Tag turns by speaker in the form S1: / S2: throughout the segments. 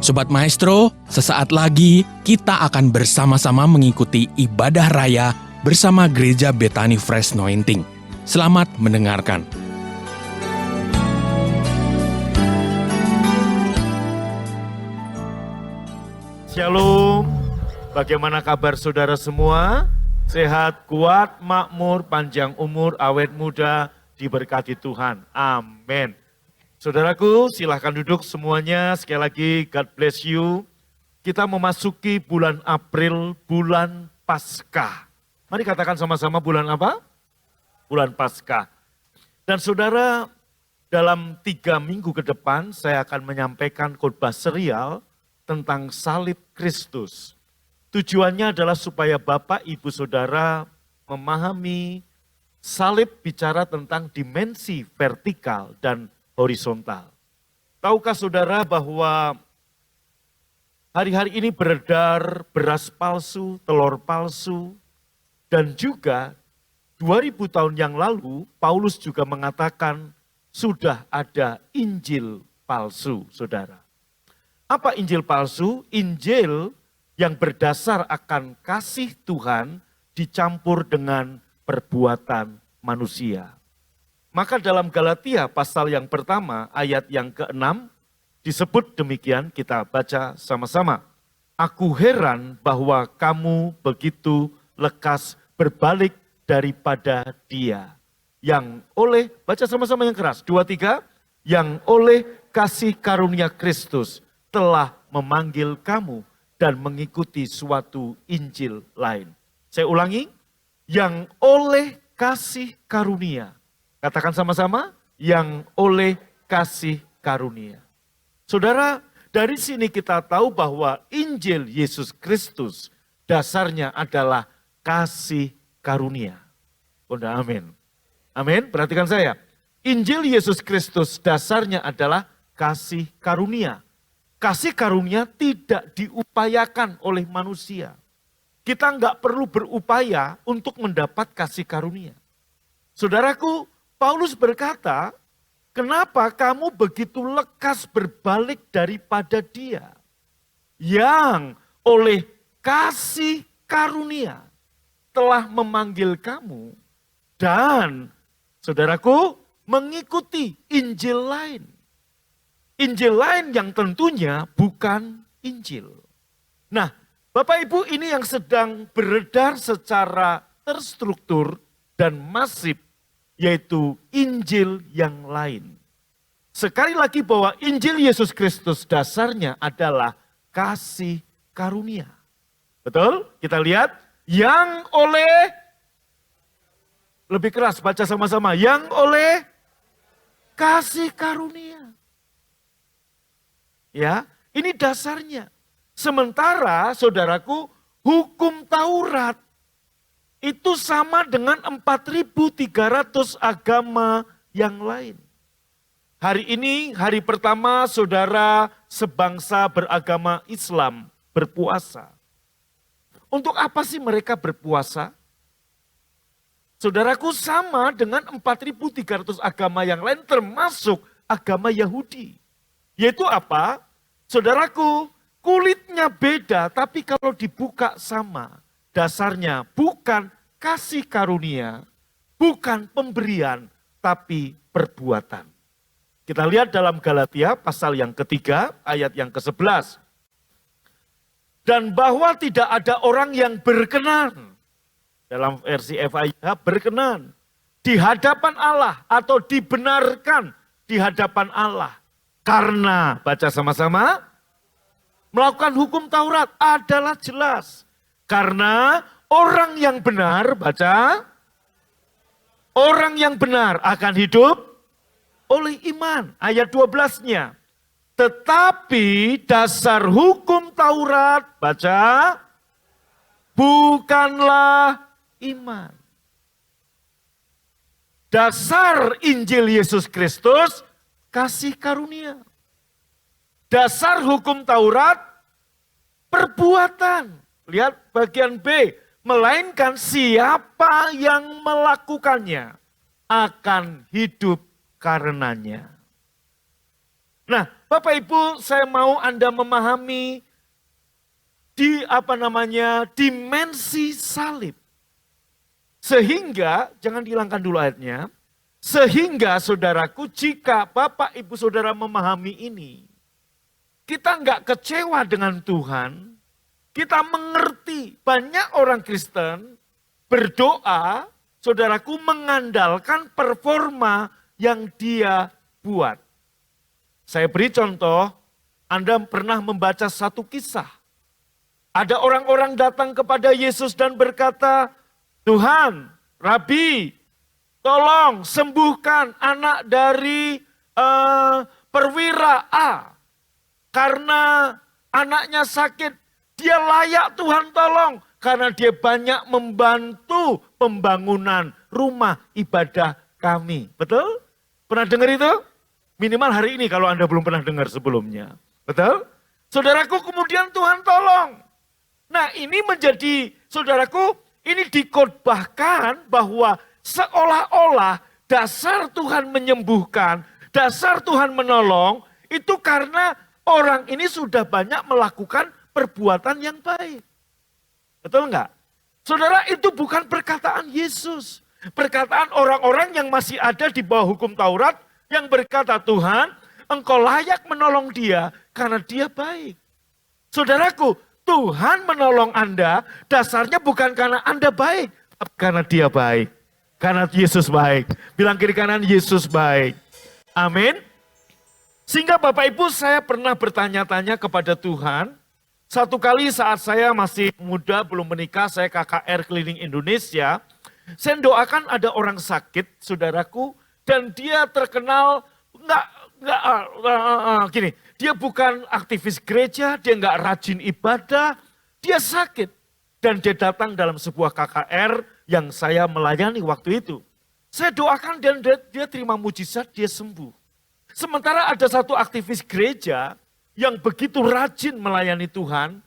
S1: Sobat Maestro, sesaat lagi kita akan bersama-sama mengikuti ibadah raya bersama Gereja Bethany Fresh Anointing. Selamat mendengarkan.
S2: Shalom, bagaimana kabar saudara semua? Sehat, kuat, makmur, panjang umur, awet muda, diberkati Tuhan. Amin. Saudaraku, silahkan duduk semuanya. Sekali lagi, God bless you. Kita memasuki bulan April, bulan Paskah. Mari katakan sama-sama bulan apa? Bulan Paskah. Dan saudara, dalam 3 minggu ke depan, saya akan menyampaikan khotbah serial tentang salib Kristus. Tujuannya adalah supaya Bapak, Ibu, Saudara memahami salib bicara tentang dimensi vertikal dan horizontal. Tahukah saudara bahwa hari-hari ini beredar beras palsu, telur palsu, dan juga 2000 tahun yang lalu Paulus juga mengatakan sudah ada Injil palsu, saudara. Apa Injil palsu? Injil yang berdasar akan kasih Tuhan dicampur dengan perbuatan manusia. Maka dalam Galatia pasal yang pertama ayat yang ke-6 disebut demikian, kita baca sama-sama. Aku heran bahwa kamu begitu lekas berbalik daripada Dia. Yang oleh, baca sama-sama yang keras, 2, 3. Yang oleh kasih karunia Kristus telah memanggil kamu dan mengikuti suatu Injil lain. Saya ulangi, yang oleh kasih karunia. Katakan sama-sama, yang oleh kasih karunia. Saudara, dari sini kita tahu bahwa Injil Yesus Kristus dasarnya adalah kasih karunia. Bunda, amin. Amin, perhatikan saya. Injil Yesus Kristus dasarnya adalah kasih karunia. Kasih karunia tidak diupayakan oleh manusia. Kita enggak perlu berupaya untuk mendapat kasih karunia. Saudaraku, Paulus berkata, kenapa kamu begitu lekas berbalik daripada Dia? Yang oleh kasih karunia telah memanggil kamu dan, saudaraku, mengikuti Injil lain. Injil lain yang tentunya bukan Injil. Nah, Bapak Ibu, ini yang sedang beredar secara terstruktur dan masif, yaitu Injil yang lain. Sekali lagi bahwa Injil Yesus Kristus dasarnya adalah kasih karunia. Betul? Kita lihat, yang oleh, lebih keras baca sama-sama, yang oleh kasih karunia. Ya, ini dasarnya. Sementara, saudaraku, hukum Taurat itu sama dengan 4.300 agama yang lain. Hari ini, hari pertama saudara sebangsa beragama Islam berpuasa. Untuk apa sih mereka berpuasa? Saudaraku, sama dengan 4.300 agama yang lain termasuk agama Yahudi. Yaitu apa? Saudaraku, kulitnya beda tapi kalau dibuka sama. Dasarnya bukan kasih karunia, bukan pemberian, tapi perbuatan. Kita lihat dalam Galatia pasal yang ketiga, ayat yang ke-11. Dan bahwa tidak ada orang yang berkenan, dalam versi FIH berkenan, di hadapan Allah atau dibenarkan di hadapan Allah. Karena, baca sama-sama, melakukan hukum Taurat adalah jelas. Karena orang yang benar, baca, orang yang benar akan hidup oleh iman. Ayat 12-nya. Tetapi dasar hukum Taurat, baca, bukanlah iman. Dasar Injil Yesus Kristus, kasih karunia. Dasar hukum Taurat, perbuatan. Lihat bagian B, melainkan siapa yang melakukannya akan hidup karenanya. Nah, Bapak Ibu, saya mau Anda memahami dimensi salib. Sehingga, jangan dihilangkan dulu ayatnya, sehingga saudaraku, jika Bapak Ibu Saudara memahami ini, kita nggak kecewa dengan Tuhan, kita mengerti banyak orang Kristen berdoa, saudaraku, mengandalkan performa yang dia buat. Saya beri contoh, Anda pernah membaca satu kisah. Ada orang-orang datang kepada Yesus dan berkata, Tuhan, Rabi, tolong sembuhkan anak dari perwira A. Karena anaknya sakit, dia layak Tuhan tolong. Karena dia banyak membantu pembangunan rumah ibadah kami. Betul? Pernah dengar itu? Minimal hari ini kalau Anda belum pernah dengar sebelumnya. Betul? Saudaraku, kemudian Tuhan tolong. Nah, ini menjadi, saudaraku, ini dikhotbahkan bahwa seolah-olah dasar Tuhan menyembuhkan, dasar Tuhan menolong, itu karena orang ini sudah banyak melakukan perbuatan yang baik. Betul enggak? Saudara, itu bukan perkataan Yesus. Perkataan orang-orang yang masih ada di bawah hukum Taurat, yang berkata, Tuhan, Engkau layak menolong dia karena dia baik. Saudaraku, Tuhan menolong Anda, dasarnya bukan karena Anda baik, tapi karena dia baik. Karena Yesus baik. Bilang kiri kanan, Yesus baik. Amin. Sehingga Bapak Ibu, saya pernah bertanya-tanya kepada Tuhan. Satu kali saat saya masih muda, belum menikah, saya KKR keliling Indonesia. Saya doakan ada orang sakit, saudaraku, dan dia terkenal gini, dia bukan aktivis gereja, dia nggak rajin ibadah, dia sakit. Dan dia datang dalam sebuah KKR yang saya melayani waktu itu. Saya doakan dan dia terima mujizat, dia sembuh. Sementara ada satu aktivis gereja yang begitu rajin melayani Tuhan,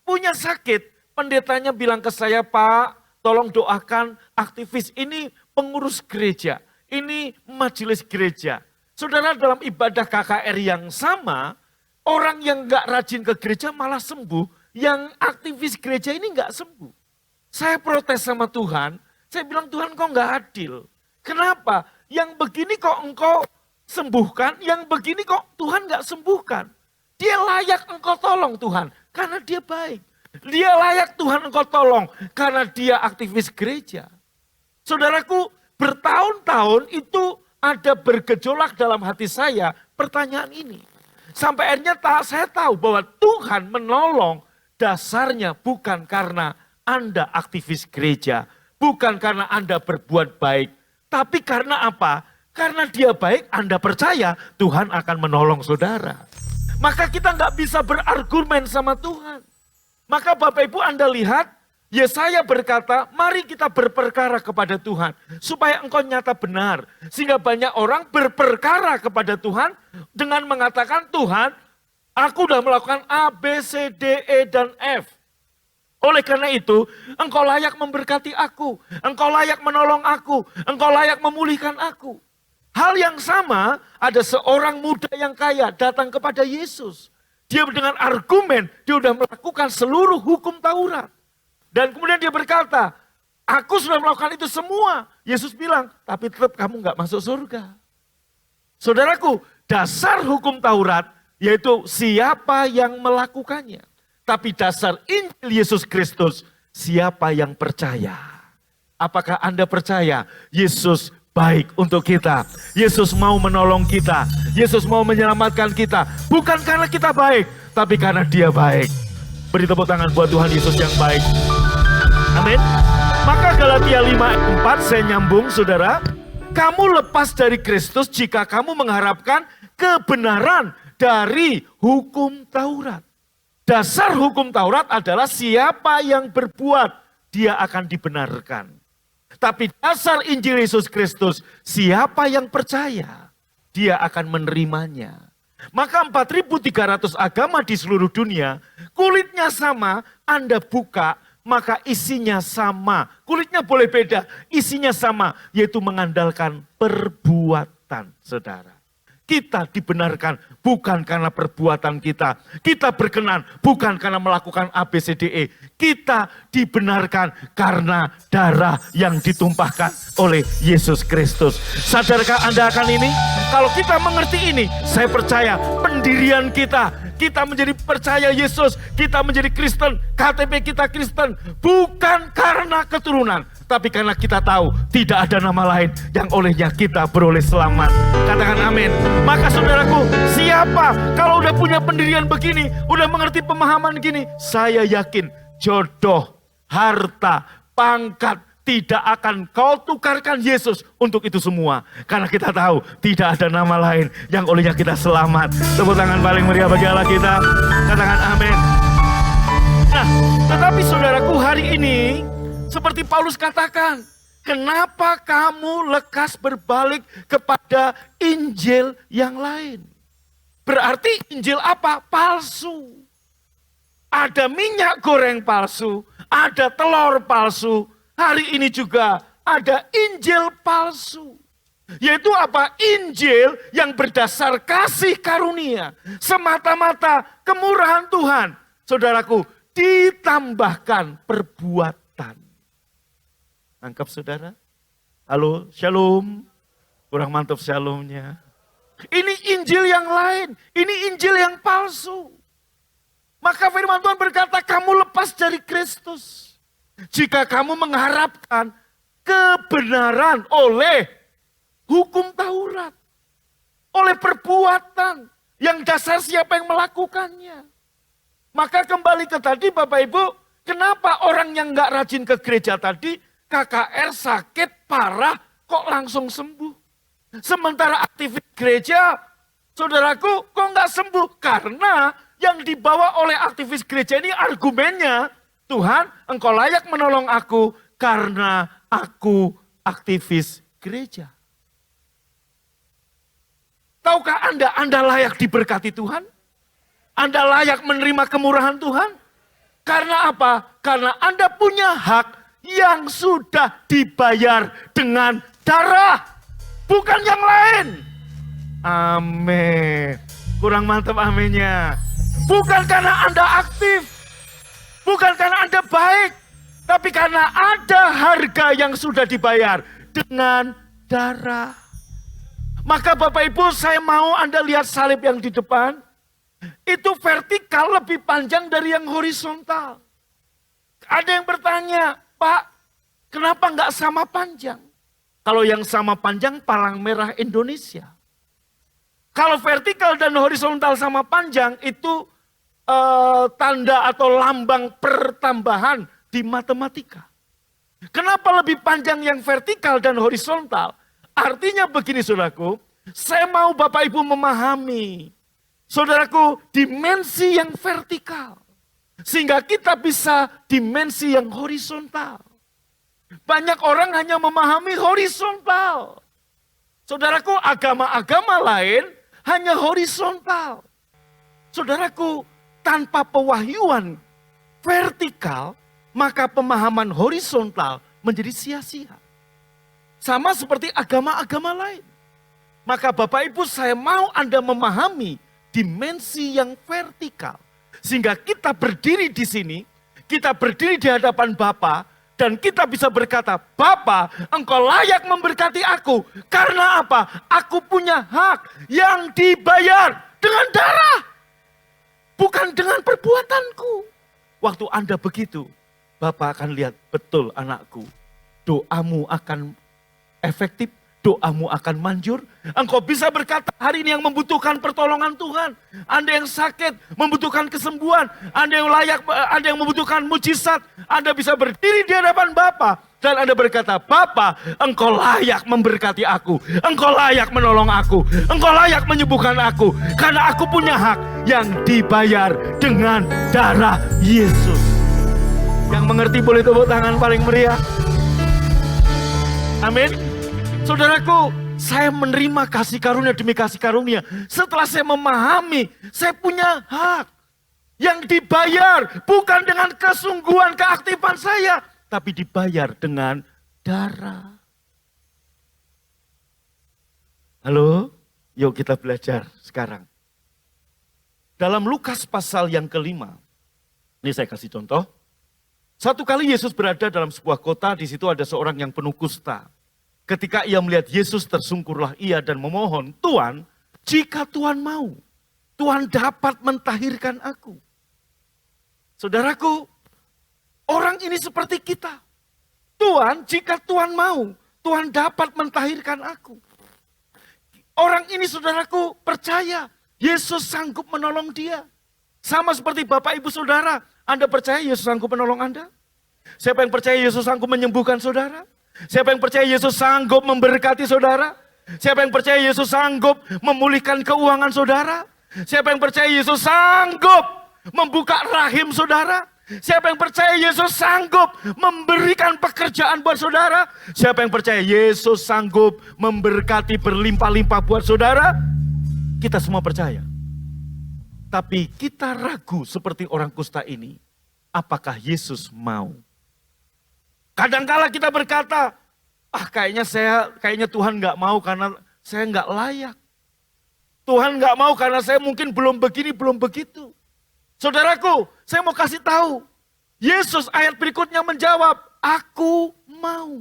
S2: punya sakit. Pendetanya bilang ke saya, Pak, tolong doakan aktivis ini pengurus gereja, ini majelis gereja. Saudara, dalam ibadah KKR yang sama, orang yang nggak rajin ke gereja malah sembuh, yang aktivis gereja ini nggak sembuh. Saya protes sama Tuhan, saya bilang, Tuhan kok nggak adil. Kenapa? Yang begini kok engkau sembuhkan, yang begini kok Tuhan nggak sembuhkan. Dia layak engkau tolong Tuhan, karena dia baik. Dia layak Tuhan engkau tolong, karena dia aktivis gereja. Saudaraku, bertahun-tahun itu ada bergejolak dalam hati saya pertanyaan ini. Sampai akhirnya saya tahu bahwa Tuhan menolong dasarnya bukan karena Anda aktivis gereja, bukan karena Anda berbuat baik, tapi karena apa? Karena dia baik, Anda percaya Tuhan akan menolong saudara. Maka kita nggak bisa berargumen sama Tuhan. Maka Bapak Ibu Anda lihat, Yesaya berkata, mari kita berperkara kepada Tuhan, supaya engkau nyata benar. Sehingga banyak orang berperkara kepada Tuhan dengan mengatakan, Tuhan, aku sudah melakukan A, B, C, D, E, dan F. Oleh karena itu, engkau layak memberkati aku, engkau layak menolong aku, engkau layak memulihkan aku. Hal yang sama, ada seorang muda yang kaya datang kepada Yesus. Dia dengan argumen, dia sudah melakukan seluruh hukum Taurat. Dan kemudian dia berkata, aku sudah melakukan itu semua. Yesus bilang, tapi tetap kamu nggak masuk surga. Saudaraku, dasar hukum Taurat, yaitu siapa yang melakukannya. Tapi dasar Injil Yesus Kristus, siapa yang percaya. Apakah Anda percaya Yesus baik untuk kita? Yesus mau menolong kita. Yesus mau menyelamatkan kita. Bukan karena kita baik, tapi karena dia baik. Beri tepuk tangan buat Tuhan Yesus yang baik. Amin. Maka Galatia 5:4 saya nyambung saudara. Kamu lepas dari Kristus jika kamu mengharapkan kebenaran dari hukum Taurat. Dasar hukum Taurat adalah siapa yang berbuat, dia akan dibenarkan. Tapi dasar Injil Yesus Kristus, siapa yang percaya, dia akan menerimanya. Maka 4.300 agama di seluruh dunia, kulitnya sama, Anda buka, maka isinya sama. Kulitnya boleh beda, isinya sama, yaitu mengandalkan perbuatan, saudara. Kita dibenarkan bukan karena perbuatan kita. Kita berkenan bukan karena melakukan ABCDE. Kita dibenarkan karena darah yang ditumpahkan oleh Yesus Kristus. Sadarkah Anda akan ini? Kalau kita mengerti ini, saya percaya pendirian kita menjadi percaya Yesus, kita menjadi Kristen, KTP kita Kristen, bukan karena keturunan, tapi karena kita tahu tidak ada nama lain yang olehnya kita beroleh selamat. Katakan amin. Maka saudaraku, siapa kalau udah punya pendirian begini, udah mengerti pemahaman gini, saya yakin jodoh, harta, pangkat, tidak akan kau tukarkan Yesus untuk itu semua. Karena kita tahu tidak ada nama lain yang olehnya kita selamat. Tepuk tangan paling meriah bagi Allah kita. Katakan amin. Nah, tetapi saudaraku hari ini, seperti Paulus katakan, kenapa kamu lekas berbalik kepada Injil yang lain? Berarti Injil apa? Palsu. Ada minyak goreng palsu, ada telur palsu. Hari ini juga ada Injil palsu. Yaitu apa? Injil yang berdasar kasih karunia. Semata-mata kemurahan Tuhan. Saudaraku, ditambahkan perbuatan. Nangkap saudara? Halo, shalom. Kurang mantap shalomnya. Ini Injil yang lain. Ini Injil yang palsu. Maka firman Tuhan berkata, kamu lepas dari Kristus. Jika kamu mengharapkan kebenaran oleh hukum Taurat, oleh perbuatan yang dasar siapa yang melakukannya. Maka kembali ke tadi Bapak Ibu, kenapa orang yang gak rajin ke gereja tadi, KKR sakit parah kok langsung sembuh. Sementara aktivis gereja, saudaraku kok gak sembuh? Karena yang dibawa oleh aktivis gereja ini argumennya, Tuhan, engkau layak menolong aku karena aku aktivis gereja. Tahukah Anda layak diberkati Tuhan? Anda layak menerima kemurahan Tuhan? Karena apa? Karena Anda punya hak yang sudah dibayar dengan darah. Bukan yang lain. Amin. Kurang mantap aminnya. Bukan karena Anda aktif. Bukan karena Anda baik, tapi karena ada harga yang sudah dibayar dengan darah. Maka Bapak Ibu, saya mau Anda lihat salib yang di depan. Itu vertikal lebih panjang dari yang horizontal. Ada yang bertanya, Pak, kenapa nggak sama panjang? Kalau yang sama panjang, palang merah Indonesia. Kalau vertikal dan horizontal sama panjang, itu tanda atau lambang pertambahan di matematika. Kenapa lebih panjang yang vertikal dan horizontal? Artinya begini saudaraku, saya mau Bapak Ibu memahami, saudaraku, dimensi yang vertikal. Sehingga kita bisa dimensi yang horizontal. Banyak orang hanya memahami horizontal. Saudaraku, agama-agama lain hanya horizontal. Saudaraku, tanpa pewahyuan vertikal, maka pemahaman horizontal menjadi sia-sia. Sama seperti agama-agama lain. Maka Bapak Ibu, saya mau Anda memahami dimensi yang vertikal. Sehingga kita berdiri di sini, kita berdiri di hadapan Bapa, dan kita bisa berkata, Bapa, engkau layak memberkati aku. Karena apa? Aku punya hak yang dibayar dengan darah. Bukan dengan perbuatanku. Waktu Anda begitu, Bapak akan lihat, betul anakku, doamu akan efektif, doamu akan manjur. Engkau bisa berkata, hari ini yang membutuhkan pertolongan Tuhan. Anda yang sakit, membutuhkan kesembuhan. Anda yang layak, Anda yang membutuhkan mujizat. Anda bisa berdiri di hadapan Bapa. Dan Anda berkata, Bapa, engkau layak memberkati aku. Engkau layak menolong aku. Engkau layak menyembuhkan aku. Karena aku punya hak yang dibayar dengan darah Yesus. Yang mengerti boleh tepuk tangan paling meriah. Amin. Saudaraku, saya menerima kasih karunia demi kasih karunia. Setelah saya memahami, saya punya hak yang dibayar. Bukan dengan kesungguhan keaktifan saya, tapi dibayar dengan darah. Halo? Yuk kita belajar sekarang. Dalam Lukas pasal yang kelima, ini saya kasih contoh. Satu kali Yesus berada dalam sebuah kota, di situ ada seorang yang penuh kusta. Ketika ia melihat Yesus, tersungkurlah ia dan memohon, Tuhan, jika Tuhan mau, Tuhan dapat mentahirkan aku. Saudaraku, orang ini seperti kita. Tuhan, jika Tuhan mau, Tuhan dapat mentahirkan aku. Orang ini saudaraku percaya, Yesus sanggup menolong dia. Sama seperti Bapak Ibu Saudara, Anda percaya Yesus sanggup menolong Anda? Siapa yang percaya Yesus sanggup menyembuhkan saudara? Siapa yang percaya Yesus sanggup memberkati saudara? Siapa yang percaya Yesus sanggup memulihkan keuangan saudara? Siapa yang percaya Yesus sanggup membuka rahim saudara? Siapa yang percaya Yesus sanggup memberikan pekerjaan buat saudara? Siapa yang percaya Yesus sanggup memberkati berlimpah-limpah buat saudara? Kita semua percaya. Tapi kita ragu seperti orang kusta ini. Apakah Yesus mau? Kadangkala kita berkata, kayaknya Tuhan nggak mau karena saya nggak layak. Tuhan nggak mau karena saya mungkin belum begini, belum begitu. Saudaraku, saya mau kasih tahu. Yesus ayat berikutnya menjawab, aku mau.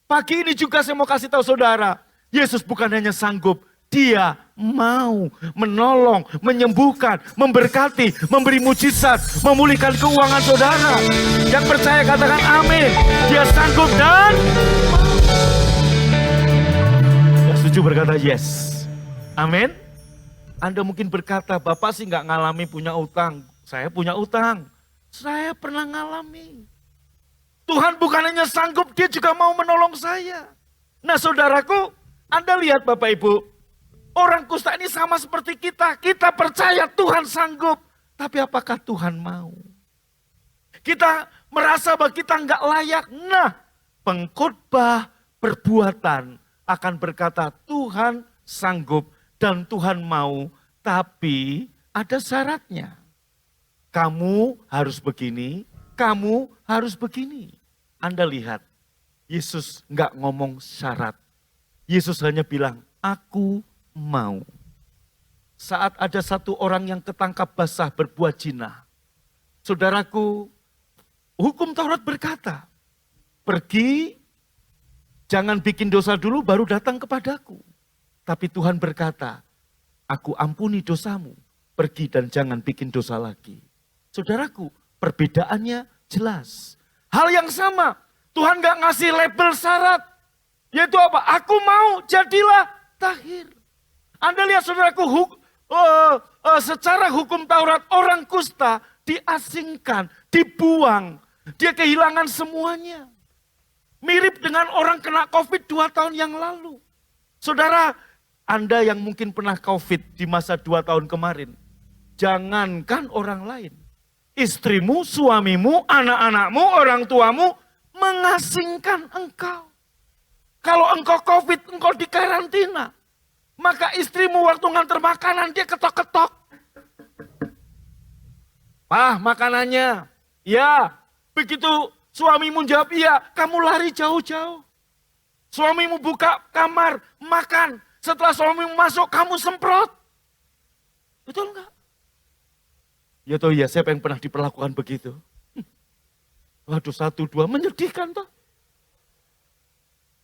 S2: Pagi ini juga saya mau kasih tahu saudara, Yesus bukan hanya sanggup, dia mau menolong, menyembuhkan, memberkati, memberi mujizat, memulihkan keuangan saudara. Yang percaya katakan amin. Dia sanggup dan yang setuju berkata yes. Amin. Anda mungkin berkata, Bapak sih nggak ngalami punya utang. Saya punya utang. Saya pernah ngalami. Tuhan bukan hanya sanggup, dia juga mau menolong saya. Nah saudaraku, Anda lihat Bapak Ibu, orang kusta ini sama seperti kita. Kita percaya Tuhan sanggup. Tapi apakah Tuhan mau? Kita merasa bahwa kita nggak layak. Nah, pengkhotbah perbuatan akan berkata Tuhan sanggup dan Tuhan mau. Tapi ada syaratnya. Kamu harus begini, kamu harus begini. Anda lihat, Yesus nggak ngomong syarat. Yesus hanya bilang, aku mau. Saat ada satu orang yang ketangkap basah berbuat zina. Saudaraku, hukum Taurat berkata, pergi, jangan bikin dosa dulu baru datang kepadaku. Tapi Tuhan berkata, aku ampuni dosamu, pergi dan jangan bikin dosa lagi. Saudaraku, perbedaannya jelas. Hal yang sama, Tuhan gak ngasih label syarat. Yaitu apa? Aku mau, jadilah tahir. Anda lihat saudaraku, secara hukum Taurat orang kusta diasingkan, dibuang. Dia kehilangan semuanya. Mirip dengan orang kena COVID 2 tahun yang lalu. Saudara, Anda yang mungkin pernah COVID di masa 2 tahun kemarin. Jangankan orang lain. Istrimu, suamimu, anak-anakmu, orang tuamu mengasingkan engkau. Kalau engkau COVID, engkau dikarantina. Maka istrimu waktu nganter makanan dia ketok-ketok. Pah makanannya. Ya, begitu suamimu jawab iya, kamu lari jauh-jauh. Suamimu buka kamar, makan. Setelah suamimu masuk, kamu semprot. Betul enggak? Ya toh iya, siapa yang pernah diperlakukan begitu? Waduh, 1, 2, menyedihkan toh.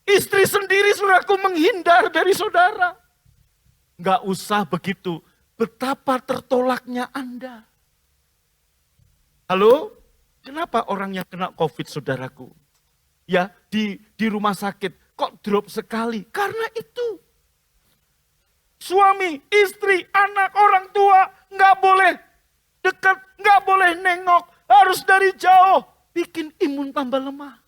S2: Istri sendiri saudaraku menghindar dari saudara. Enggak usah begitu. Betapa tertolaknya Anda. Halo? Kenapa orang yang kena COVID saudaraku? Ya di rumah sakit kok drop sekali? Karena itu. Suami, istri, anak, orang tua nggak boleh dekat, nggak boleh nengok. Harus dari jauh. Bikin imun tambah lemah.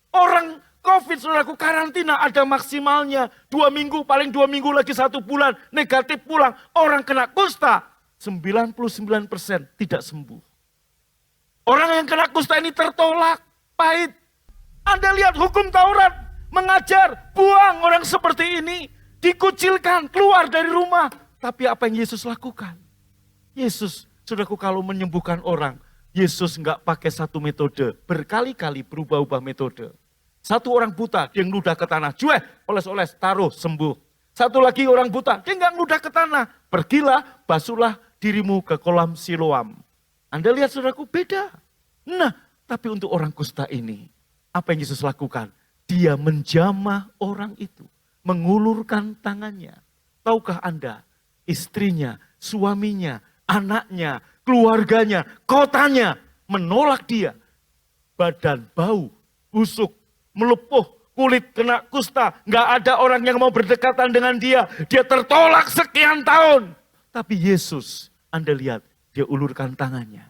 S2: Orang COVID, saudaraku, karantina ada maksimalnya 2 minggu, paling 2 minggu lagi 1 bulan, negatif pulang. Orang kena kusta, 99% tidak sembuh. Orang yang kena kusta ini tertolak, pahit. Anda lihat hukum Taurat, mengajar, buang orang seperti ini, dikucilkan, keluar dari rumah. Tapi apa yang Yesus lakukan? Yesus, saudaraku, kalau menyembuhkan orang, Yesus enggak pakai satu metode, berkali-kali berubah-ubah metode. Satu orang buta, dia ngeludah ke tanah, oles-oles, taruh, sembuh. Satu lagi orang buta, dia nggak mudah ke tanah. Pergilah, basuhlah dirimu ke kolam Siloam. Anda lihat saudaraku, beda. Nah, tapi untuk orang kusta ini, apa yang Yesus lakukan? Dia menjamah orang itu, mengulurkan tangannya. Tahukah Anda, istrinya, suaminya, anaknya, keluarganya, kotanya menolak dia. Badan bau, busuk, melepuh, kulit kena kusta. Nggak ada orang yang mau berdekatan dengan dia. Dia tertolak sekian tahun. Tapi Yesus, Anda lihat, dia ulurkan tangannya.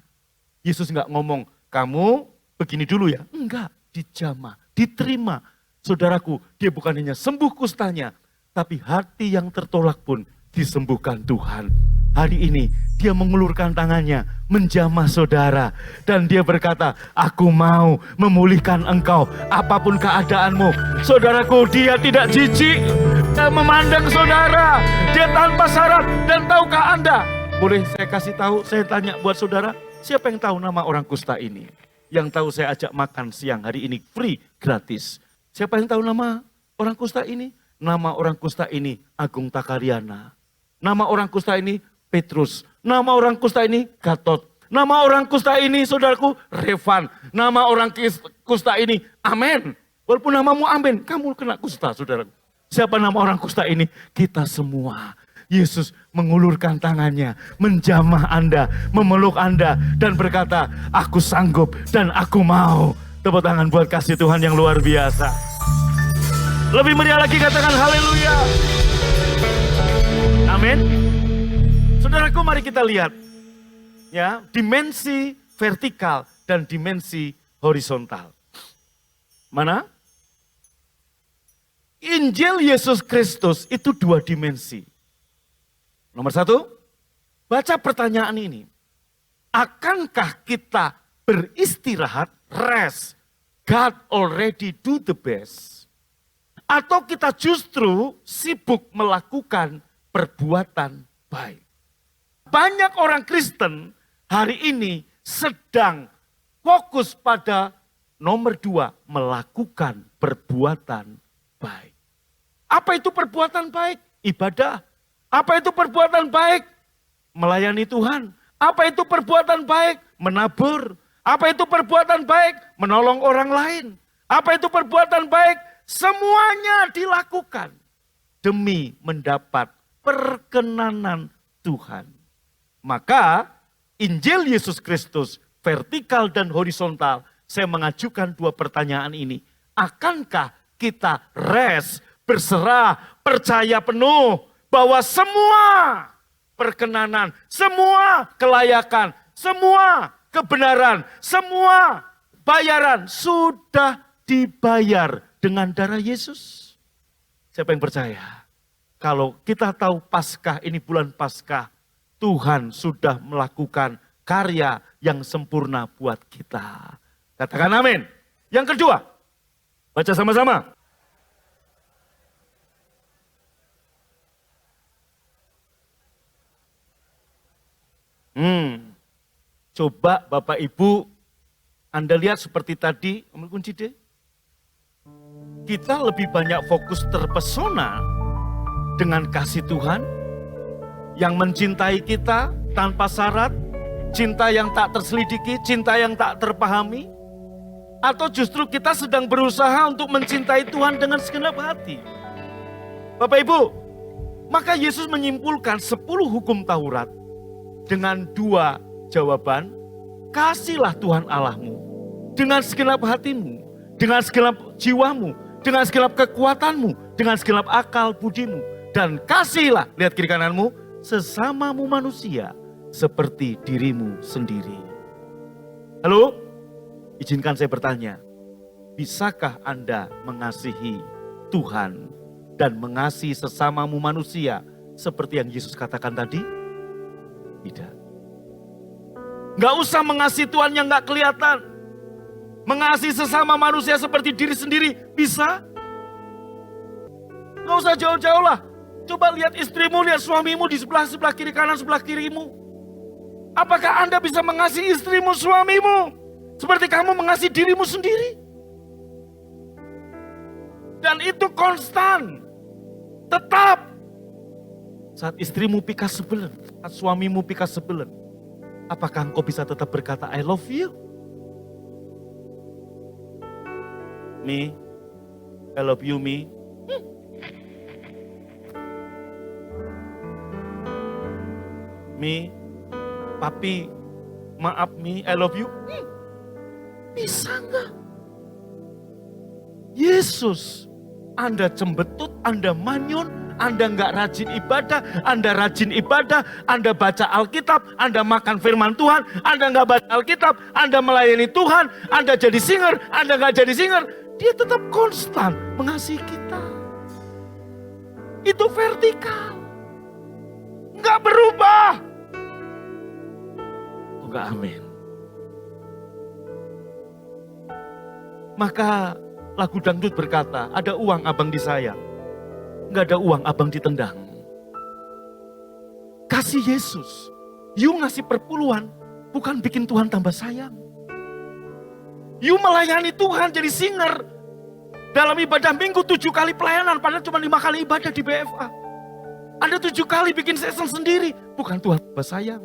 S2: Yesus nggak ngomong, kamu begini dulu ya. Enggak, dijamah, diterima. Saudaraku, dia bukan hanya sembuh kustanya, tapi hati yang tertolak pun disembuhkan Tuhan. Hari ini dia mengulurkan tangannya, menjamah saudara. Dan dia berkata, aku mau memulihkan engkau apapun keadaanmu. Saudaraku, dia tidak jijik memandang saudara. Dia tanpa syarat. Dan tahukah Anda, boleh saya kasih tahu, saya tanya buat saudara, siapa yang tahu nama orang kusta ini? Yang tahu saya ajak makan siang hari ini free, gratis. Siapa yang tahu nama orang kusta ini? Nama orang kusta ini Agung Takariana. Nama orang kusta ini Petrus. Nama orang kusta ini Gatot. Nama orang kusta ini saudaraku Revan. Nama orang kusta ini Amen. Walaupun namamu Amen, kamu kena kusta saudaraku. Siapa nama orang kusta ini? Kita semua. Yesus mengulurkan tangannya, menjamah Anda, memeluk Anda, dan berkata, aku sanggup dan aku mau. Tepuk tangan buat kasih Tuhan yang luar biasa. Lebih meriah lagi katakan haleluya. Amin. Saudaraku, mari kita lihat ya, dimensi vertikal dan dimensi horizontal. Mana? Injil Yesus Kristus itu dua dimensi. Nomor satu, baca pertanyaan ini. Akankah kita beristirahat, rest, God already do the best? Atau kita justru sibuk melakukan perbuatan baik? Banyak orang Kristen hari ini sedang fokus pada nomor dua, melakukan perbuatan baik. Apa itu perbuatan baik? Ibadah. Apa itu perbuatan baik? Melayani Tuhan. Apa itu perbuatan baik? Menabur. Apa itu perbuatan baik? Menolong orang lain. Apa itu perbuatan baik? Semuanya dilakukan demi mendapat perkenanan Tuhan. Maka Injil Yesus Kristus vertikal dan horizontal, saya mengajukan dua pertanyaan ini. Akankah kita rest, berserah, percaya penuh bahwa semua perkenanan, semua kelayakan, semua kebenaran, semua bayaran sudah dibayar dengan darah Yesus? Siapa yang percaya? Kalau kita tahu Paskah, ini bulan Paskah, Tuhan sudah melakukan karya yang sempurna buat kita. Katakan amin. Yang kedua, baca sama-sama. Coba Bapak Ibu, Anda lihat seperti tadi, ambil kunci deh. Kita lebih banyak fokus terpesona dengan kasih Tuhan yang mencintai kita tanpa syarat, cinta yang tak terselidiki, cinta yang tak terpahami, atau justru kita sedang berusaha untuk mencintai Tuhan dengan segenap hati. Bapak Ibu, maka Yesus menyimpulkan 10 hukum Taurat dengan dua jawaban. Kasihlah Tuhan Allahmu dengan segenap hatimu, dengan segenap jiwamu, dengan segenap kekuatanmu, dengan segenap akal budimu. Dan kasihlah, lihat kiri kananmu, sesamamu manusia seperti dirimu sendiri. Halo? Izinkan saya bertanya, bisakah Anda mengasihi Tuhan dan mengasihi sesamamu manusia seperti yang Yesus katakan tadi? Tidak. Nggak usah mengasihi Tuhan yang nggak kelihatan. Mengasihi sesama manusia seperti diri sendiri, bisa? Nggak usah jauh-jauh lah. Coba lihat istrimu, lihat suamimu di sebelah kiri kanan, sebelah kirimu. Apakah Anda bisa mengasihi istrimu, suamimu seperti kamu mengasihi dirimu sendiri? Dan itu konstan. Tetap saat istrimu pika sebelen, saat suamimu pika sebelen, apakah engkau bisa tetap berkata I love you? Me, I love you, me. Me, papi, maaf me, I love you. Bisa nggak? Yesus, Anda cembetut, Anda manyun, Anda nggak rajin ibadah, Anda baca Alkitab, Anda makan firman Tuhan, Anda nggak baca Alkitab, Anda melayani Tuhan, Anda jadi singer, Anda nggak jadi singer, dia tetap konstan mengasihi kita. Itu vertikal, nggak berubah. Enggak, amin. Maka lagu dangdut berkata, ada uang abang disayang, enggak ada uang abang ditendang. Kasih Yesus, you ngasih perpuluhan, bukan bikin Tuhan tambah sayang. You melayani Tuhan jadi singer, dalam ibadah minggu 7 kali pelayanan, padahal cuma 5 kali ibadah di BFA. Anda 7 kali bikin session sendiri, bukan Tuhan tambah sayang.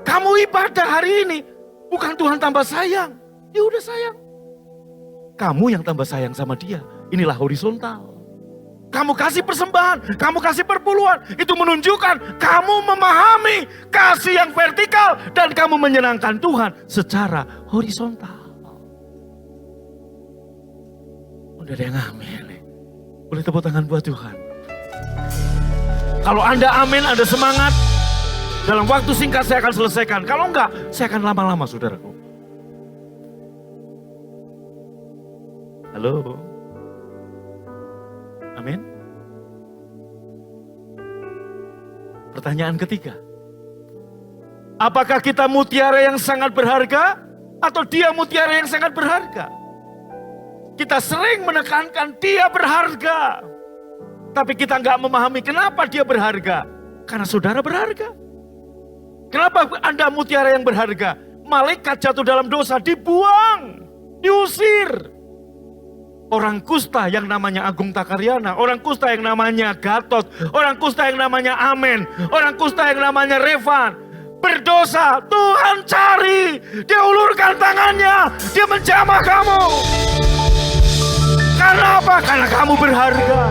S2: Kamu ibadah hari ini, bukan Tuhan tambah sayang. Dia udah sayang. Kamu yang tambah sayang sama dia. Inilah horizontal. Kamu kasih persembahan, kamu kasih perpuluhan. Itu menunjukkan kamu memahami kasih yang vertikal. Dan kamu menyenangkan Tuhan secara horizontal. Udah ada yang amin. Boleh tepuk tangan buat Tuhan. Kalau Anda amin, Anda semangat. Dalam waktu singkat saya akan selesaikan. Kalau enggak, saya akan lama-lama, saudaraku. Halo. Amin. Pertanyaan ketiga. Apakah kita mutiara yang sangat berharga? Atau dia mutiara yang sangat berharga? Kita sering menekankan dia berharga. Tapi kita enggak memahami kenapa dia berharga. Karena saudara berharga. Kenapa Anda mutiara yang berharga? Malaikat jatuh dalam dosa, dibuang, diusir. Orang kusta yang namanya Agung Takaryana, orang kusta yang namanya Gatot, orang kusta yang namanya Amen, orang kusta yang namanya Revan, berdosa, Tuhan cari, dia ulurkan tangannya, dia menjamah kamu. Karena apa? Karena kamu berharga.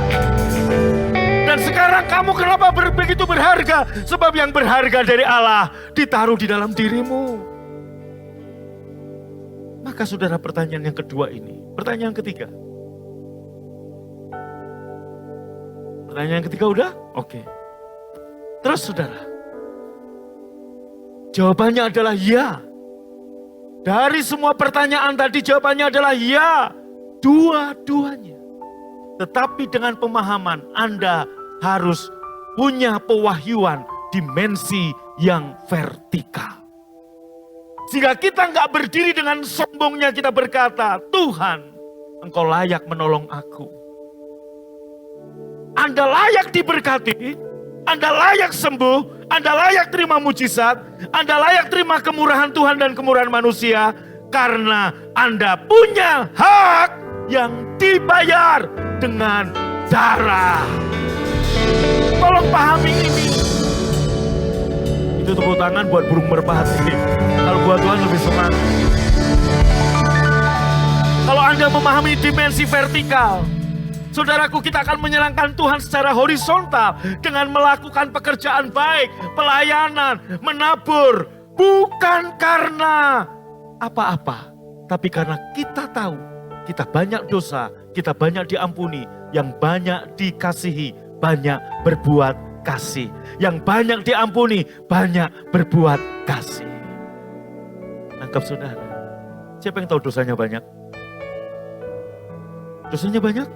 S2: Dan sekarang kamu kenapa begitu berharga? Sebab yang berharga dari Allah ditaruh di dalam dirimu. Maka saudara, pertanyaan yang kedua ini. Pertanyaan yang ketiga. Pertanyaan yang ketiga udah? Oke. Terus saudara. Jawabannya adalah ya. Dari semua pertanyaan tadi jawabannya adalah ya. Dua-duanya. Tetapi dengan pemahaman Anda harus punya pewahyuan dimensi yang vertikal. Sehingga kita nggak berdiri dengan sombongnya kita berkata, Tuhan, Engkau layak menolong aku. Anda layak diberkati, Anda layak sembuh, Anda layak terima mujizat, Anda layak terima kemurahan Tuhan dan kemurahan manusia, karena Anda punya hak yang dibayar dengan darah. Tolong pahami ini. Itu tepuk tangan buat burung merpati. Kalau buat Tuhan lebih semangat. Kalau Anda memahami dimensi vertikal, saudaraku, kita akan menyenangkan Tuhan secara horizontal dengan melakukan pekerjaan baik, pelayanan, menabur, bukan karena apa-apa, tapi karena kita tahu kita banyak dosa, kita banyak diampuni, yang banyak dikasihi, banyak berbuat kasih. Yang banyak diampuni, banyak berbuat kasih. Nangkap saudara? Siapa yang tahu dosanya banyak? Dosanya banyak?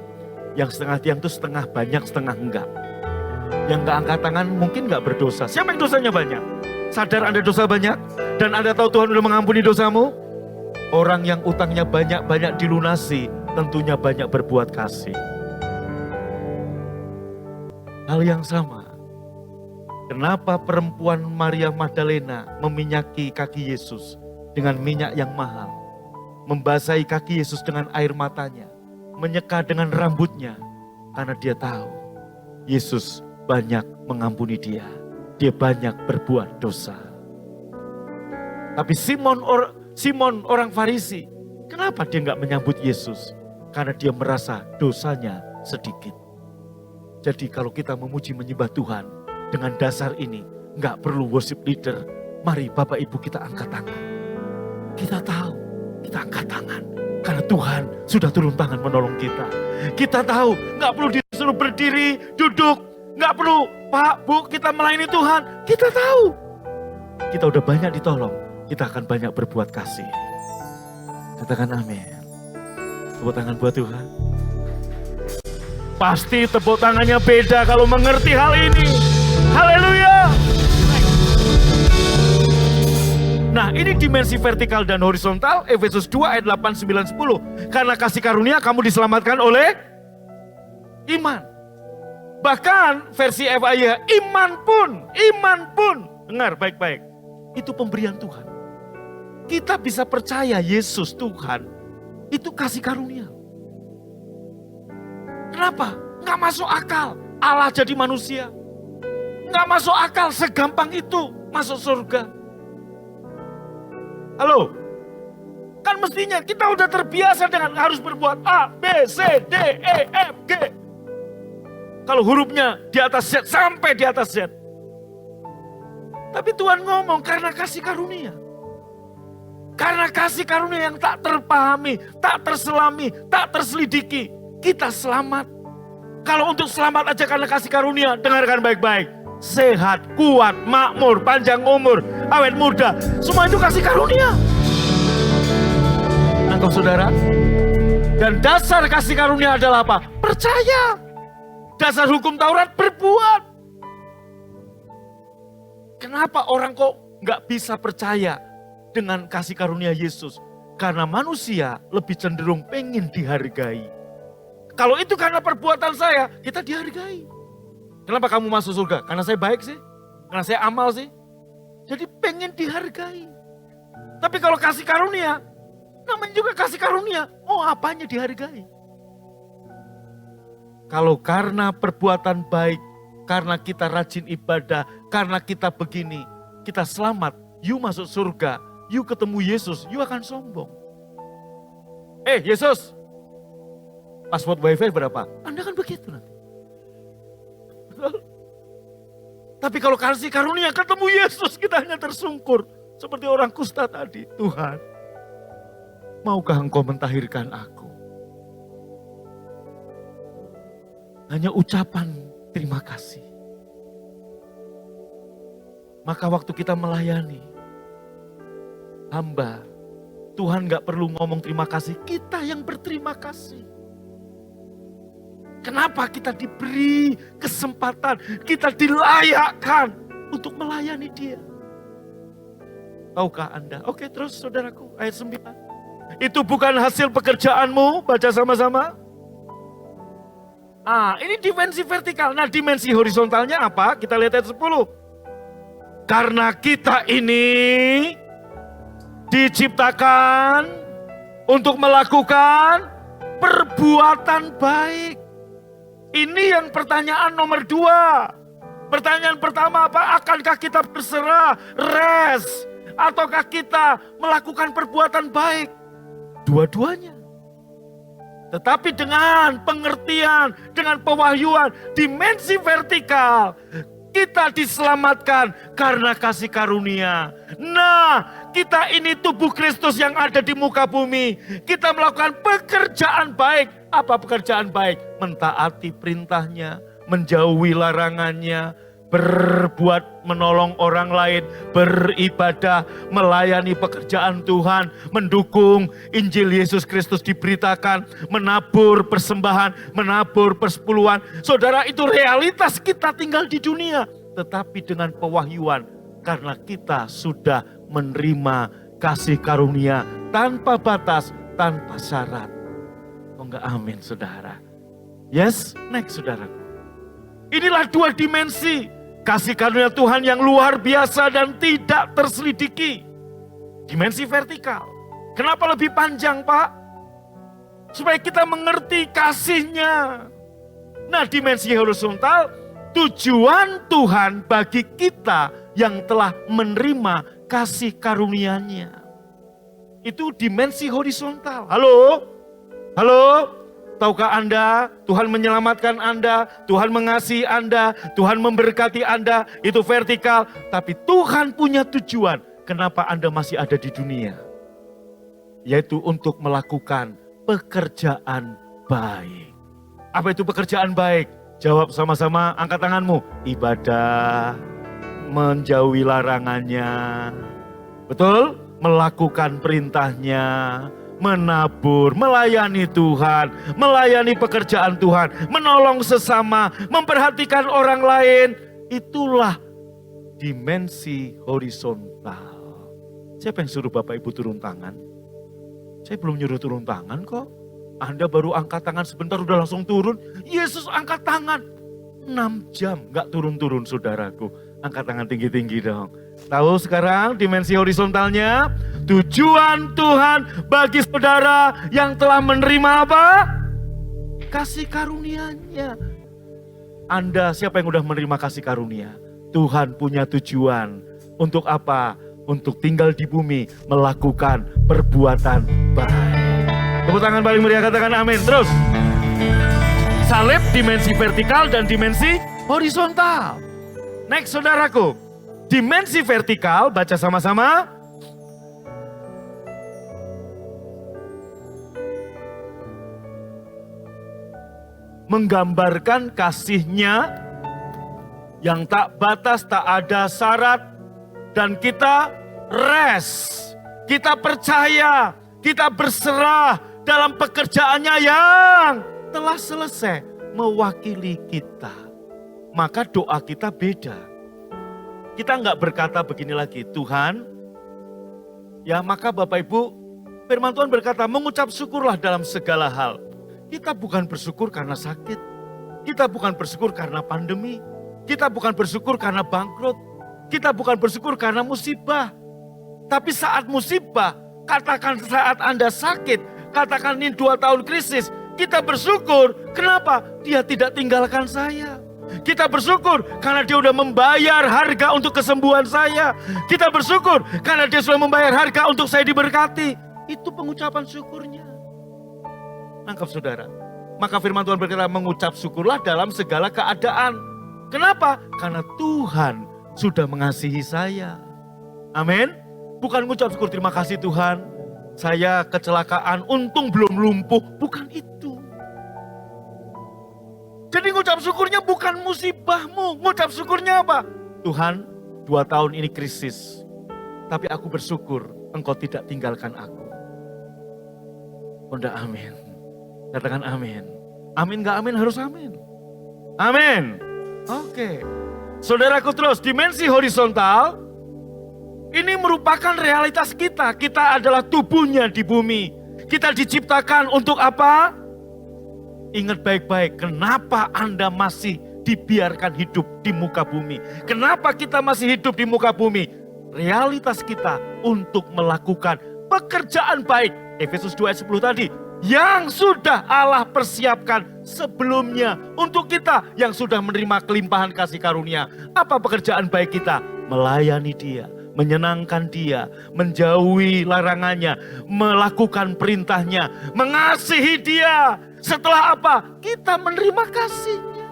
S2: Yang setengah tiang itu setengah banyak, setengah enggak. Yang enggak angkat tangan mungkin enggak berdosa. Siapa yang dosanya banyak? Sadar Anda dosa banyak? Dan Anda tahu Tuhan sudah mengampuni dosamu? Orang yang utangnya banyak-banyak dilunasi, tentunya banyak berbuat kasih. Hal yang sama. Kenapa perempuan Maria Magdalena meminyaki kaki Yesus dengan minyak yang mahal? Membasahi kaki Yesus dengan air matanya. Menyeka dengan rambutnya. Karena dia tahu Yesus banyak mengampuni dia. Dia banyak berbuat dosa. Tapi Simon orang Farisi, kenapa dia nggak menyambut Yesus? Karena dia merasa dosanya sedikit. Jadi kalau kita memuji menyembah Tuhan dengan dasar ini, nggak perlu worship leader. Mari Bapak Ibu kita angkat tangan. Kita tahu, kita angkat tangan. Karena Tuhan sudah turun tangan menolong kita. Kita tahu, nggak perlu disuruh berdiri, duduk. Nggak perlu, Pak, Bu, kita melayani Tuhan. Kita tahu. Kita udah banyak ditolong. Kita akan banyak berbuat kasih. Katakan amin. Tepuk tangan buat Tuhan. Pasti tepuk tangannya beda kalau mengerti hal ini. Haleluya. Nah, ini dimensi vertikal dan horizontal, Efesus 2 ayat 8, 9, 10. Karena kasih karunia kamu diselamatkan oleh iman. Bahkan versi FIA, iman pun. Dengar baik-baik. Itu pemberian Tuhan. Kita bisa percaya Yesus Tuhan, itu kasih karunia. Kenapa? Nggak masuk akal Allah jadi manusia. Nggak masuk akal segampang itu masuk surga. Halo? Kan mestinya kita udah terbiasa dengan harus berbuat A, B, C, D, E, F, G. Kalau hurufnya di atas Z sampai di atas Z. Tapi Tuhan ngomong karena kasih karunia. Karena kasih karunia yang tak terpahami, tak terselami, tak terselidiki. Kita selamat. Kalau untuk selamat aja karena kasih karunia, dengarkan baik-baik. Sehat, kuat, makmur, panjang umur, awet muda. Semua itu kasih karunia. Nangkep saudara? Dan dasar kasih karunia adalah apa? Percaya. Dasar hukum Taurat berbuat. Kenapa orang kok nggak bisa percaya dengan kasih karunia Yesus? Karena manusia lebih cenderung pengen dihargai. Kalau itu karena perbuatan saya, kita dihargai. Kenapa kamu masuk surga? Karena saya baik sih? Karena saya amal sih? Jadi pengen dihargai. Tapi kalau kasih karunia, namanya juga kasih karunia. Oh, apanya dihargai? Kalau karena perbuatan baik, karena kita rajin ibadah, karena kita begini, kita selamat, you masuk surga, you ketemu Yesus, you akan sombong. Yesus, password wifi berapa? Anda kan begitu nanti. Betul? Tapi kalau kasih karunia ketemu Yesus, kita hanya tersungkur. Seperti orang kusta tadi. Tuhan, maukah engkau mentahirkan aku? Hanya ucapan terima kasih. Maka waktu kita melayani hamba, Tuhan gak perlu ngomong terima kasih, kita yang berterima kasih. Kenapa kita diberi kesempatan, kita dilayakkan untuk melayani Dia? Tahukah Anda? Oke, terus saudaraku, ayat 9. Itu bukan hasil pekerjaanmu, baca sama-sama. Ini dimensi vertikal. Nah, dimensi horizontalnya apa? Kita lihat ayat 10. Karena kita ini diciptakan untuk melakukan perbuatan baik. Ini yang pertanyaan nomor 2. Pertanyaan pertama apa? Akankah kita berserah, rest, ataukah kita melakukan perbuatan baik? Dua-duanya. Tetapi dengan pengertian, dengan pewahyuan, dimensi vertikal, kita diselamatkan karena kasih karunia. Nah, kita ini tubuh Kristus yang ada di muka bumi. Kita melakukan pekerjaan baik. Apa pekerjaan baik? Mentaati perintahnya, menjauhi larangannya, berbuat menolong orang lain, beribadah, melayani pekerjaan Tuhan, mendukung Injil Yesus Kristus diberitakan, menabur persembahan, menabur persepuluhan. Saudara, itu realitas kita tinggal di dunia. Tetapi dengan pewahyuan, karena kita sudah menerima kasih karunia tanpa batas, tanpa syarat. Oh enggak, amin saudara. Yes, next saudara. Inilah dua dimensi kasih karunia Tuhan yang luar biasa dan tidak terselidiki. Dimensi vertikal. Kenapa lebih panjang, Pak? Supaya kita mengerti kasihnya. Nah, dimensi horizontal, tujuan Tuhan bagi kita yang telah menerima kasih karunia-Nya. Itu dimensi horizontal. Halo? Halo? Tahukah Anda, Tuhan menyelamatkan Anda, Tuhan mengasihi Anda, Tuhan memberkati Anda, itu vertikal. Tapi Tuhan punya tujuan, kenapa Anda masih ada di dunia. Yaitu untuk melakukan pekerjaan baik. Apa itu pekerjaan baik? Jawab sama-sama, angkat tanganmu. Ibadah, menjauhi larangannya. Betul? Melakukan perintahnya, menabur, melayani Tuhan, melayani pekerjaan Tuhan, menolong sesama, memperhatikan orang lain. Itulah dimensi horizontal. Siapa yang suruh Bapak Ibu turun tangan? Saya belum nyuruh turun tangan kok. Anda baru angkat tangan sebentar udah langsung turun. Yesus angkat tangan. 6 jam gak turun-turun saudaraku. Angkat tangan tinggi-tinggi dong. Tahu sekarang dimensi horizontalnya? Tujuan Tuhan bagi saudara yang telah menerima apa? Kasih karunia-Nya. Anda siapa yang udah menerima kasih karunia? Tuhan punya tujuan. Untuk apa? Untuk tinggal di bumi melakukan perbuatan baik. Tepuk tangan paling meriah, katakan amin. Terus. Salib dimensi vertikal dan dimensi horizontal. Next saudaraku. Dimensi vertikal, baca sama-sama. Menggambarkan kasih-Nya yang tak batas, tak ada syarat. Dan kita rest, kita percaya, kita berserah dalam pekerjaannya yang telah selesai mewakili kita. Maka doa kita beda. Kita enggak berkata begini lagi, Tuhan, ya maka Bapak Ibu, firman Tuhan berkata, mengucap syukurlah dalam segala hal. Kita bukan bersyukur karena sakit, kita bukan bersyukur karena pandemi, kita bukan bersyukur karena bangkrut, kita bukan bersyukur karena musibah. Tapi saat musibah, katakan saat Anda sakit, katakan ini 2 tahun krisis, kita bersyukur. Kenapa? Dia tidak tinggalkan saya. Kita bersyukur karena dia sudah membayar harga untuk kesembuhan saya. Kita bersyukur karena dia sudah membayar harga untuk saya diberkati. Itu pengucapan syukurnya. Nangkap saudara. Maka firman Tuhan berkata, mengucap syukurlah dalam segala keadaan. Kenapa? Karena Tuhan sudah mengasihi saya. Amin. Bukan mengucap syukur, terima kasih Tuhan, saya kecelakaan, untung belum lumpuh. Bukan itu. Jadi ngucap syukurnya bukan musibahmu. Ngucap syukurnya apa? Tuhan, 2 tahun ini krisis. Tapi aku bersyukur Engkau tidak tinggalkan aku. Udah amin. Katakan amin. Amin gak amin harus amin. Amin. Oke. Saudaraku terus, dimensi horizontal. Ini merupakan realitas kita. Kita adalah tubuhnya di bumi. Kita diciptakan untuk apa? Ingat baik-baik, kenapa Anda masih dibiarkan hidup di muka bumi? Kenapa kita masih hidup di muka bumi? Realitas kita untuk melakukan pekerjaan baik. Efesus 2 ayat 10 tadi. Yang sudah Allah persiapkan sebelumnya untuk kita yang sudah menerima kelimpahan kasih karunia. Apa pekerjaan baik kita? Melayani Dia, menyenangkan Dia, menjauhi larangannya, melakukan perintahnya, mengasihi Dia. Setelah apa? Kita menerima kasih-Nya.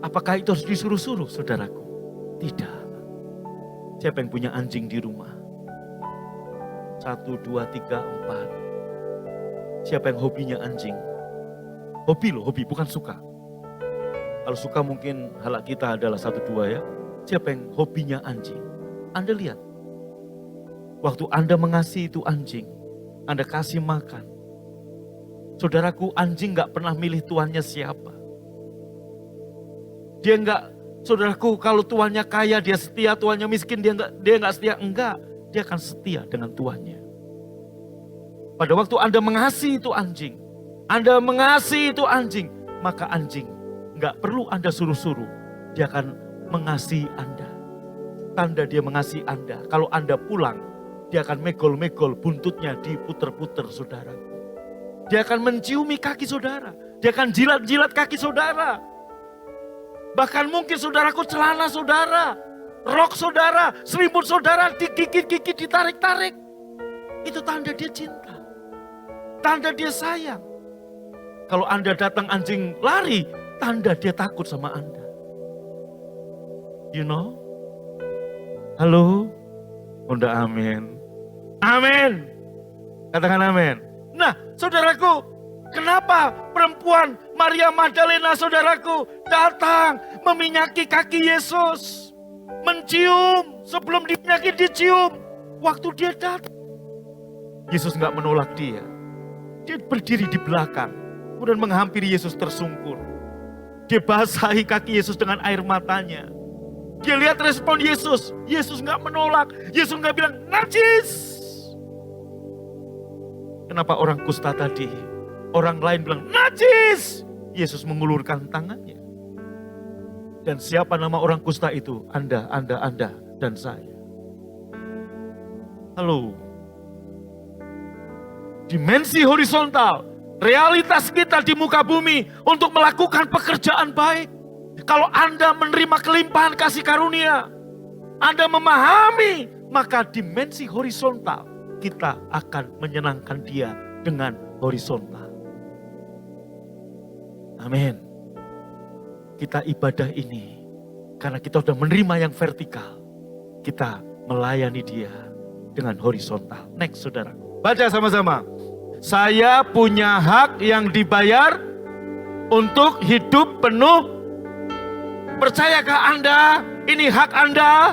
S2: Apakah itu harus disuruh-suruh, saudaraku? Tidak. Siapa yang punya anjing di rumah? 1, 2, 3, 4. Siapa yang hobinya anjing? Hobi loh, hobi, bukan suka. Kalau suka mungkin halak kita adalah 1, 2 ya. Siapa yang hobinya anjing? Anda lihat. Waktu Anda mengasihi itu anjing, Anda kasih makan. Saudaraku, anjing gak pernah milih tuannya siapa. Dia gak, saudaraku, kalau tuannya kaya dia setia, tuannya miskin dia gak setia. Enggak, dia akan setia dengan tuannya. Pada waktu Anda mengasihi itu anjing, Anda mengasihi itu anjing, maka anjing gak perlu Anda suruh-suruh. Dia akan mengasihi Anda. Tanda dia mengasihi Anda, kalau Anda pulang, dia akan megol-megol buntutnya diputer-puter, saudara. Dia akan menciumi kaki saudara. Dia akan jilat-jilat kaki saudara. Bahkan mungkin saudaraku celana saudara, rok saudara, selimut saudara digigit-gigit, ditarik-tarik. Itu tanda dia cinta. Tanda dia sayang. Kalau Anda datang anjing lari, tanda dia takut sama Anda. You know? Halo? Udah amin. Amin. Katakan amin. Nah, saudaraku, kenapa perempuan Maria Magdalena saudaraku datang meminyaki kaki Yesus? Mencium, sebelum diminyaki dicium. Waktu dia datang, Yesus nggak menolak dia. Dia berdiri di belakang, kemudian menghampiri Yesus tersungkur. Dia basahi kaki Yesus dengan air matanya. Dia lihat respon Yesus. Yesus nggak menolak. Yesus nggak bilang, najis. Kenapa orang kusta tadi, orang lain bilang, najis. Yesus mengulurkan tangannya. Dan siapa nama orang kusta itu? Anda, dan saya. Halo. Dimensi horizontal. Realitas kita di muka bumi untuk melakukan pekerjaan baik. Kalau Anda menerima kelimpahan kasih karunia, Anda memahami, maka dimensi horizontal kita akan menyenangkan Dia dengan horizontal. Amin. Kita ibadah ini karena kita sudah menerima yang vertikal. Kita melayani Dia dengan horizontal. Next, saudara. Baca sama-sama. Saya punya hak yang dibayar untuk hidup penuh. Percayakah Anda ini hak Anda?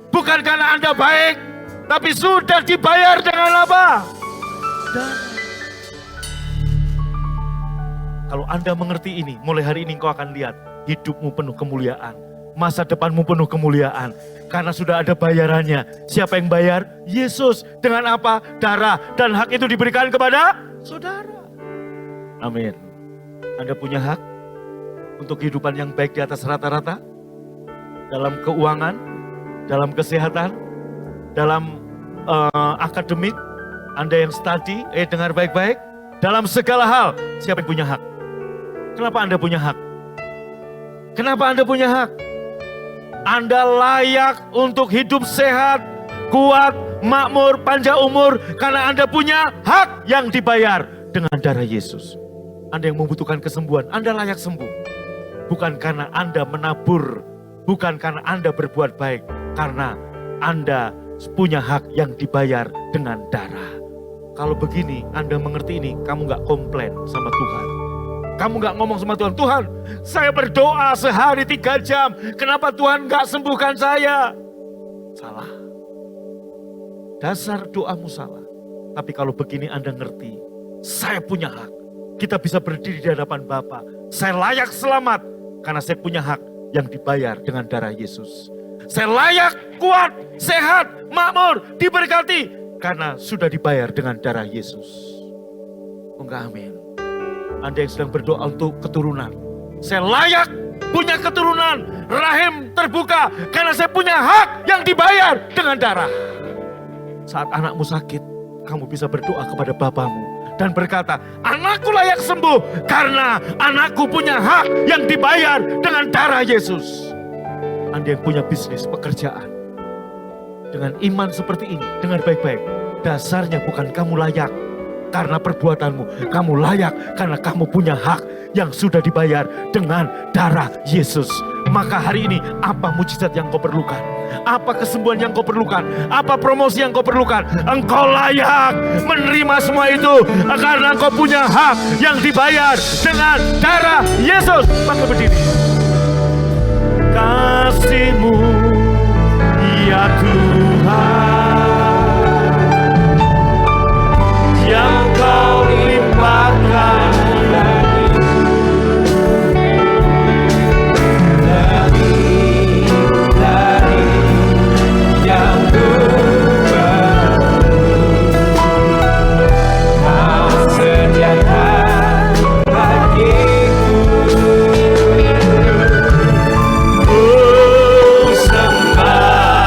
S2: Bukan karena Anda baik, tapi sudah dibayar dengan apa? Kalau Anda mengerti ini, mulai hari ini engkau akan lihat hidupmu penuh kemuliaan. Masa depanmu penuh kemuliaan. Karena sudah ada bayarannya. Siapa yang bayar? Yesus. Dengan apa? Darah. Dan hak itu diberikan kepada saudara. Amin. Anda punya hak untuk kehidupan yang baik di atas rata-rata. Dalam keuangan, dalam kesehatan, dalam akademik. Anda yang study, dengar baik-baik. Dalam segala hal, siapa yang punya hak? Kenapa Anda punya hak? Kenapa Anda punya hak? Anda layak untuk hidup sehat, kuat, makmur, panjang umur. Karena Anda punya hak yang dibayar dengan darah Yesus. Anda yang membutuhkan kesembuhan, Anda layak sembuh. Bukan karena Anda menabur, bukan karena Anda berbuat baik. Karena Anda punya hak yang dibayar dengan darah. Kalau begini, Anda mengerti ini, kamu gak komplain sama Tuhan. Kamu gak ngomong sama Tuhan, Tuhan saya berdoa sehari 3 jam, kenapa Tuhan gak sembuhkan saya? Salah. Dasar doamu salah. Tapi kalau begini Anda ngerti, saya punya hak. Kita bisa berdiri di hadapan Bapa. Saya layak selamat, karena saya punya hak yang dibayar dengan darah Yesus. Saya layak, kuat, sehat, makmur, diberkati, karena sudah dibayar dengan darah Yesus. Enggak, amin. Anda yang sedang berdoa untuk keturunan. Saya layak punya keturunan. Rahim terbuka. Karena saya punya hak yang dibayar dengan darah. Saat anakmu sakit, kamu bisa berdoa kepada Bapamu. Dan berkata, anakku layak sembuh. Karena anakku punya hak yang dibayar dengan darah Yesus. Anda yang punya bisnis, pekerjaan. Dengan iman seperti ini, dengar baik-baik. Dasarnya bukan kamu layak karena perbuatanmu, kamu layak karena kamu punya hak yang sudah dibayar dengan darah Yesus. Maka hari ini apa mujizat yang kau perlukan? Apa kesembuhan yang kau perlukan? Apa promosi yang kau perlukan? Engkau layak menerima semua itu karena engkau punya hak yang dibayar dengan darah Yesus. Maka berdiri. Kasih-Mu ya Tuhan, yang Kau limpahkan dari yang Kau sediakan bagiku. Oh, sembah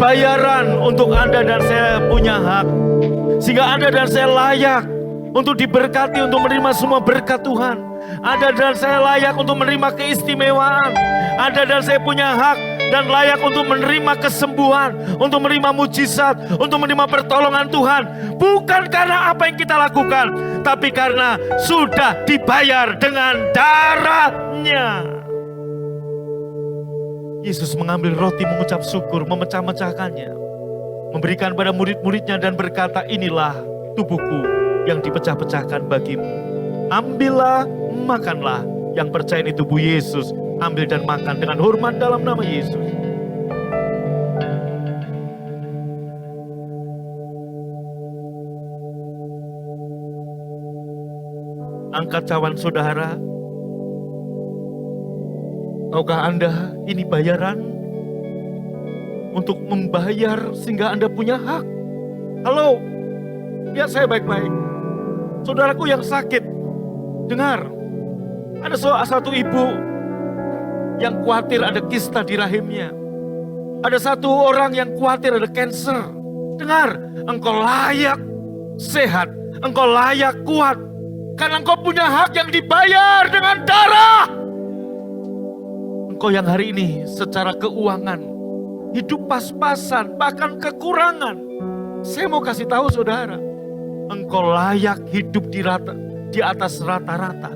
S2: pembayaran untuk Anda dan saya punya hak. Sehingga Anda dan saya layak untuk diberkati, untuk menerima semua berkat Tuhan. Anda dan saya layak untuk menerima keistimewaan. Anda dan saya punya hak dan layak untuk menerima kesembuhan, untuk menerima mujizat, untuk menerima pertolongan Tuhan. Bukan karena apa yang kita lakukan, tapi karena sudah dibayar dengan darahnya. Yesus mengambil roti, mengucap syukur, memecah-mecahkannya, memberikan pada murid-muridnya dan berkata, inilah tubuhku yang dipecah-pecahkan bagimu. Ambillah, makanlah. Yang percaya ini tubuh Yesus, ambil dan makan dengan hormat dalam nama Yesus. Angkat cawan saudara. Tahukah Anda ini bayaran untuk membayar sehingga Anda punya hak? Halo, lihat saya baik-baik. Saudaraku yang sakit, dengar. Ada satu ibu yang khawatir ada kista di rahimnya. Ada satu orang yang khawatir ada kanker. Dengar, engkau layak sehat, engkau layak kuat. Karena engkau punya hak yang dibayar dengan darah. Engkau yang hari ini secara keuangan hidup pas-pasan, bahkan kekurangan. Saya mau kasih tahu saudara, engkau layak hidup di atas rata-rata.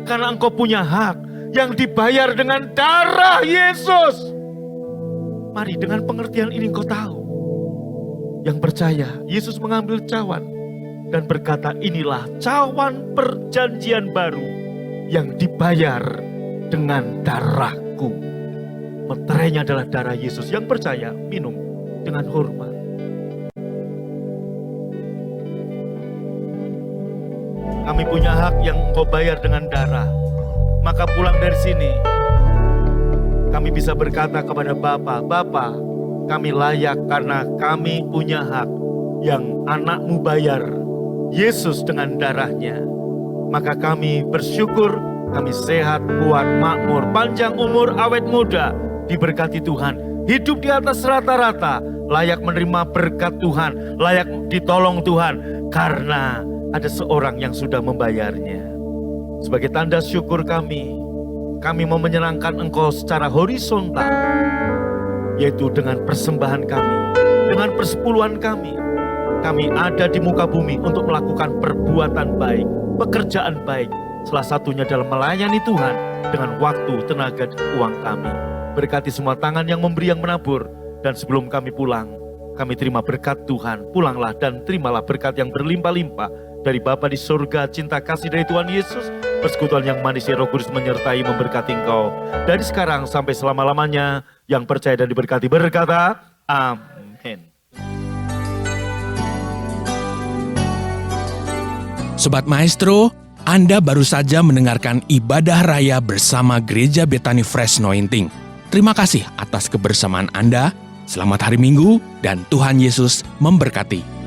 S2: Karena engkau punya hak yang dibayar dengan darah Yesus. Mari dengan pengertian ini engkau tahu. Yang percaya, Yesus mengambil cawan dan berkata, inilah cawan perjanjian baru yang dibayar dengan darahku. Meterainya adalah darah Yesus. Yang percaya, minum dengan hormat. Kami punya hak yang engkau bayar dengan darah. Maka pulang dari sini, kami bisa berkata kepada Bapa, Bapa, kami layak karena kami punya hak yang anakmu bayar, Yesus dengan darahnya. Maka kami bersyukur, kami sehat, kuat, makmur, panjang umur, awet muda, diberkati Tuhan. Hidup di atas rata-rata, layak menerima berkat Tuhan, layak ditolong Tuhan, karena ada seorang yang sudah membayarnya. Sebagai tanda syukur kami mau menyenangkan Engkau secara horizontal, yaitu dengan persembahan kami, dengan persepuluhan kami. Kami ada di muka bumi untuk melakukan perbuatan baik, pekerjaan baik. Salah satunya dalam melayani Tuhan dengan waktu, tenaga, dan uang kami. Berkati semua tangan yang memberi, yang menabur. Dan sebelum kami pulang, kami terima berkat Tuhan. Pulanglah dan terimalah berkat yang berlimpah-limpah dari Bapa di surga, cinta kasih dari Tuhan Yesus, persekutuan yang manis Roh Kudus menyertai memberkati engkau dari sekarang sampai selama-lamanya. Yang percaya dan diberkati berkata, amin.
S1: Sobat Maestro, Anda baru saja mendengarkan ibadah raya bersama Gereja Bethany Fresh Anointing. Terima kasih atas kebersamaan Anda. Selamat hari Minggu dan Tuhan Yesus memberkati.